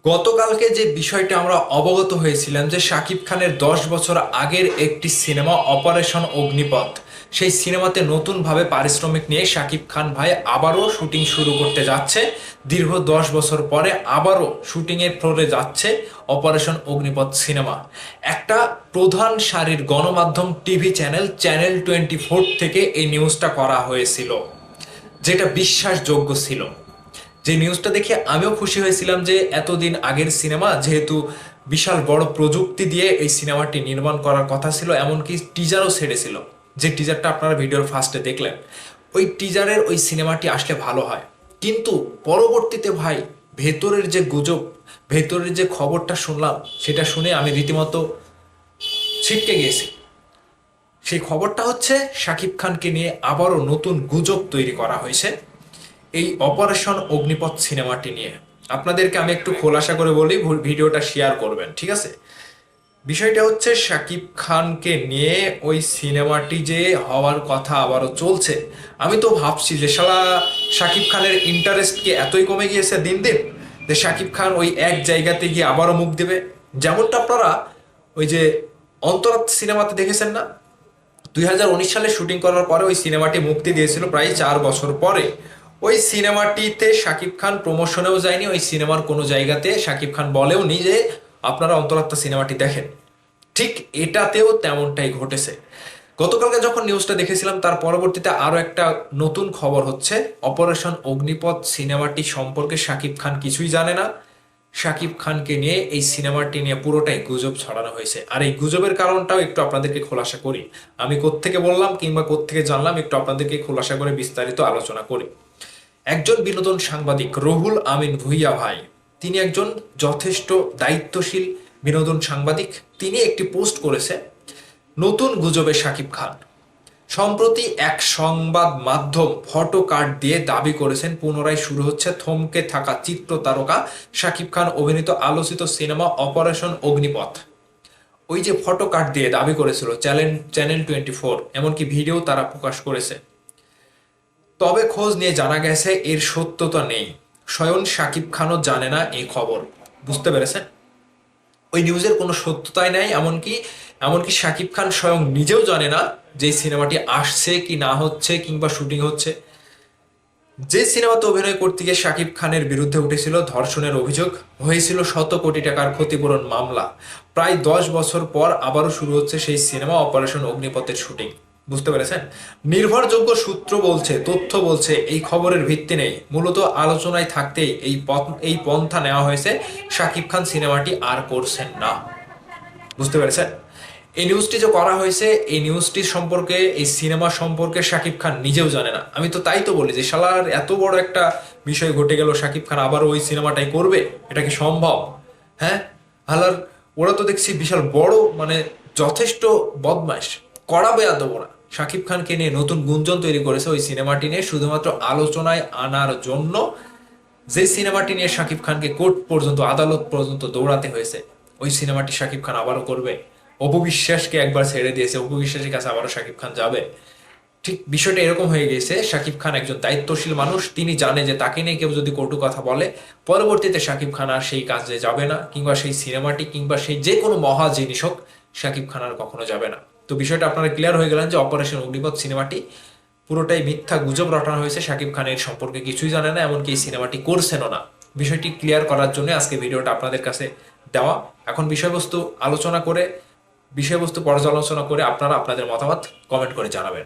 গতকালকে যে বিষয়টা আমরা অবগত হয়েছিলাম যে শাকিব খানের 10 বছর আগের একটি সিনেমা অপারেশন অগ্নিপথ, সেই সিনেমাতে নতুনভাবে পারিশ্রমিক নিয়ে শাকিব খান ভাই আবারও শুটিং শুরু করতে যাচ্ছে। দীর্ঘ 10 বছর পরে আবারও শুটিংয়ের ফ্লোরে যাচ্ছে অপারেশন অগ্নিপথ সিনেমা। একটা প্রধান সারির গণমাধ্যম টিভি চ্যানেল চ্যানেল 24 থেকে এই নিউজটা করা হয়েছিল, যেটা বিশ্বাসযোগ্য ছিল। যে নিউজটা দেখে আমিও খুশি হয়েছিলাম যে এতদিন আগের সিনেমা, যেহেতু বিশাল বড় প্রযুক্তি দিয়ে এই সিনেমাটি নির্মাণ করার কথা ছিল, এমনকি টিজারও ছেড়েছিল, যে টিজারটা আপনারা ভিডিওর ফার্স্টে দেখলেন। ওই টিজারের ওই সিনেমাটি আসলে ভালো হয়, কিন্তু পরবর্তীতে ভাই ভেতরের যে গুজব, ভেতরের যে খবরটা শুনলাম, সেটা শুনে আমি রীতিমতো ছিটকে গিয়েছি। সেই খবরটা হচ্ছে শাকিব খানকে নিয়ে আবারও নতুন গুজব তৈরি করা হয়েছে এই অপারেশন অগ্নিপথ সিনেমাটি নিয়ে। আপনাদেরকে আমি একটু খোলাসা করে বলি, ভিডিওটা শেয়ার করবেন, ঠিক আছে? বিষয়টা হচ্ছে শাকিব খানকে নিয়ে ওই সিনেমাটি যে হওয়ার কথা আবারও চলছে। আমি তো ভাবছি যে শালা শাকিব খানের ইন্টারেস্ট কি এতই কমে গিয়েছে দিন দিন, যে শাকিব খান ওই এক জায়গাতে গিয়ে আবারও মুখ দেবে। যেমনটা আপনারা ওই যে অন্তরাত্মা সিনেমাতে দেখেছেন না, 2019 সালে শুটিং করার পরে ওই সিনেমাটি মুক্তি দিয়েছিল প্রায় 4 বছর পরে। ওই সিনেমাটিতে শাকিব খান প্রমোশনেও যায়নি, ওই সিনেমার কোনো জায়গাতে শাকিব খান বলেও নি যে আপনারা অন্তরাত্মা সিনেমাটি দেখেন। ঠিক এটাতেও তেমনটাই ঘটেছে। গতকালকে যখন নিউজটা দেখেছিলাম, তার পরবর্তীতে আরও একটা নতুন খবর হচ্ছে অপারেশন অগ্নিপথ সিনেমাটি সম্পর্কে শাকিব খান কিছুই জানে না। শাকিব খানকে নিয়ে এই সিনেমাটি নিয়ে পুরোটাই গুজব ছড়ানো হয়েছে। আর এই গুজবের কারণটাও একটু আপনাদেরকে খোলাসা করি। আমি কোত্থেকে বললাম কিংবা কোত্থেকে জানলাম, একটু আপনাদেরকে খোলাসা করে বিস্তারিত আলোচনা করি। একজন বিনোদন সাংবাদিক রুহুল আমিন ভুইয়া ভাই, তিনি একজন যথেষ্ট দায়িত্বশীল বিনোদন সাংবাদিক। তিনি একটি পোস্ট করেছে নতুন গুজবে শাকিব খান। সম্প্রতি এক সংবাদ মাধ্যম ফটো কার্ড দিয়ে দাবি করেছেন পুনরায় শুরু হচ্ছে থমকে থাকা চিত্র তারকা শাকিব খান অভিনীত আলোচিত সিনেমা অপারেশন অগ্নিপথ। ওই যে ফটো কার্ড দিয়ে দাবি করেছিল চ্যানেল 24, এমনকি ভিডিও তারা প্রকাশ করেছে। তবে খোঁজ নিয়ে জানা গেছে এর সত্যতা নেই। স্বয়ং শাকিব খানও জানে না এই খবর। বুঝতে পেরেছেন? ওই নিউজের কোনো সত্যতাই নাই। এমনকি এমনকি শাকিব খান স্বয়ং নিজেও জানে না যে সিনেমাটি আসছে কি না হচ্ছে কিংবা শুটিং হচ্ছে। যে সিনেমাতে অভিনয় করতে গিয়ে শাকিব খানের বিরুদ্ধে উঠেছিল ধর্ষণের অভিযোগ, হয়েছিল শত কোটি টাকার ক্ষতিপূরণ মামলা, প্রায় 10 বছর পর আবারও শুরু হচ্ছে সেই সিনেমা অপারেশন অগ্নিপথের শুটিং। বুঝতে পেরেছেন? নির্ভরযোগ্য সূত্র বলছে, তথ্য বলছে, এই খবরের ভিত্তি নেই। মূলত আলোচনায় থাকতেই এই পন্থা নেওয়া হয়েছে, শাকিব খান সিনেমাটি আর করছেন না। বুঝতে পেরেছেন? এই নিউজটি যে করা হয়েছে, এই নিউজটি সম্পর্কে, এই সিনেমা সম্পর্কে শাকিব খান নিজেও জানে না। আমি তো তাই তো বলি যে শালার এত বড় একটা বিষয় ঘটে গেল, শাকিব খান আবার ওই সিনেমাটাই করবে, এটা কি সম্ভব? হ্যাঁ, হালার ওরা তো দেখছি বিশাল বড়, মানে যথেষ্ট বদমাশ, কড়া বেয়াদব ওরা। শাকিব খানকে নিয়ে নতুন গুঞ্জন তৈরি করেছে ওই সিনেমাটি নিয়ে শুধুমাত্র আলোচনায় আনার জন্য। যে সিনেমাটি নিয়ে শাকিব খানকে কোর্ট পর্যন্ত, আদালত পর্যন্ত দৌড়াতে হয়েছে, ওই সিনেমাটি শাকিব খান আবারও করবে। অপু বিশ্বাসকে একবার ছেড়ে দিয়েছে, অপু বিশ্বাসের কাছে আবারও শাকিব খান যাবে। ঠিক বিষয়টা এরকম হয়ে গেছে। শাকিব খান একজন দায়িত্বশীল মানুষ, তিনি জানে যে তাকে নিয়ে কেউ যদি কটু কথা বলে, পরবর্তীতে শাকিব খান আর সেই কাজে যাবে না, কিংবা সেই সিনেমাটি কিংবা সেই যে কোনো মহা জিনিস হোক, শাকিব খান আর কখনো যাবে না। তো বিষয়টা আপনারা ক্লিয়ার হয়ে গেলেন যে অপারেশন অগ্নিপথ সিনেমাটি পুরোটাই মিথ্যা গুজব রটানো হয়েছে। শাকিব খান এর সম্পর্কে কিছুই জানে না, এমনকি এই সিনেমাটি করছেনও না। বিষয়টি ক্লিয়ার করার জন্য আজকে ভিডিওটা আপনাদের কাছে দেওয়া। এখন বিষয়বস্তু পর্যালোচনা করে আপনারা আপনাদের মতামত কমেন্ট করে জানাবেন।